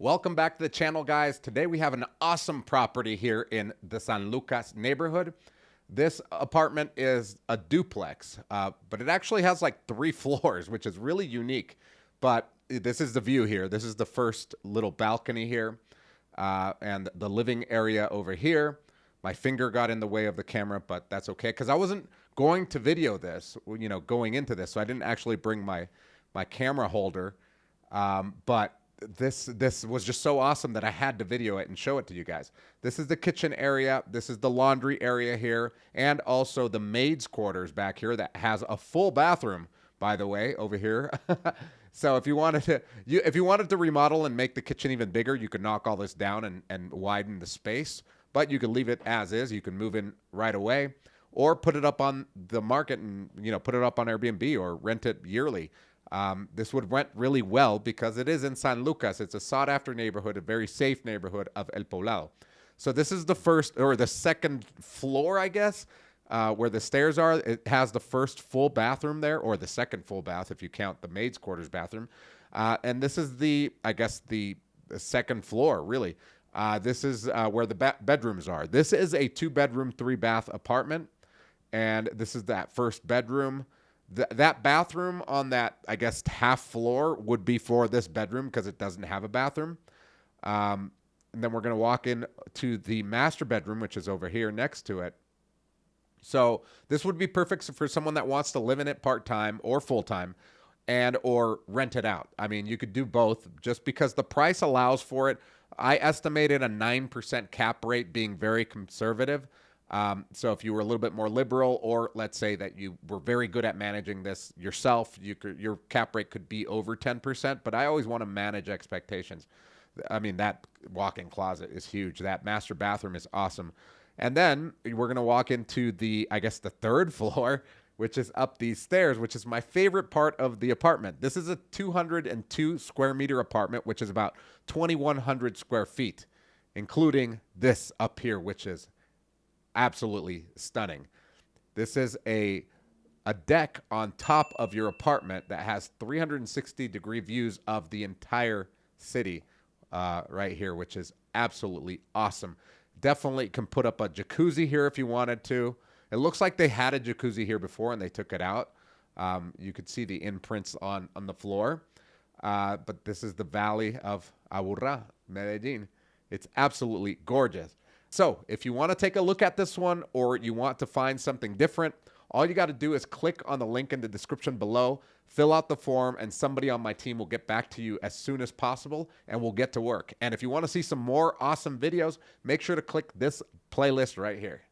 Welcome back to the channel, guys. Today we have an awesome property here in the San Lucas neighborhood. This apartment is a duplex, but it actually has like 3 floors, which is really unique. But this is the view here. This is the first little balcony here, and the living area over here. My finger got in the way of the camera, but that's okay because I wasn't going to video this, going into this, so I didn't actually bring my camera holder. But this was just so awesome that I had to video it and show it to you guys. This is the kitchen area. This is the laundry area here, and also the maid's quarters back here that has a full bathroom, by the way, over here. So if you wanted to remodel and make the kitchen even bigger, you could knock all this down and widen the space. But you could leave it as is. You can move in right away, or put it up on the market and put it up on Airbnb or rent it yearly. This would rent really well because it is in San Lucas. It's a sought-after neighborhood, a very safe neighborhood of El Poblado. So this is the first or the second floor, I guess, where the stairs are. It has the first full bathroom there, or the second full bath if you count the maid's quarters bathroom. And this is the second floor, really. This is where the bedrooms are. This is a 2-bedroom, 3-bath apartment, and this is that first bedroom. That bathroom on that, I guess, half floor would be for this bedroom because it doesn't have a bathroom. And then we're going to walk in to the master bedroom, which is over here next to it. So this would be perfect for someone that wants to live in it part-time or full-time or rent it out. I mean, you could do both just because the price allows for it. I estimated a 9% cap rate being very conservative. So if you were a little bit more liberal, or let's say that you were very good at managing this yourself, your cap rate could be over 10%, but I always want to manage expectations. I mean, that walk-in closet is huge. That master bathroom is awesome. And then we're going to walk into the 3rd floor, which is up these stairs, which is my favorite part of the apartment. This is a 202 square meter apartment, which is about 2,100 square feet, including this up here, which is absolutely stunning. This is a deck on top of your apartment that has 360-degree views of the entire city right here, which is absolutely awesome. Definitely can put up a jacuzzi here if you wanted to. It looks like they had a jacuzzi here before and they took it out. You could see the imprints on the floor. But this is the valley of Aburrá, Medellin. It's absolutely gorgeous. So if you want to take a look at this one, or you want to find something different, all you got to do is click on the link in the description below, fill out the form, and somebody on my team will get back to you as soon as possible, and we'll get to work. And if you want to see some more awesome videos, make sure to click this playlist right here.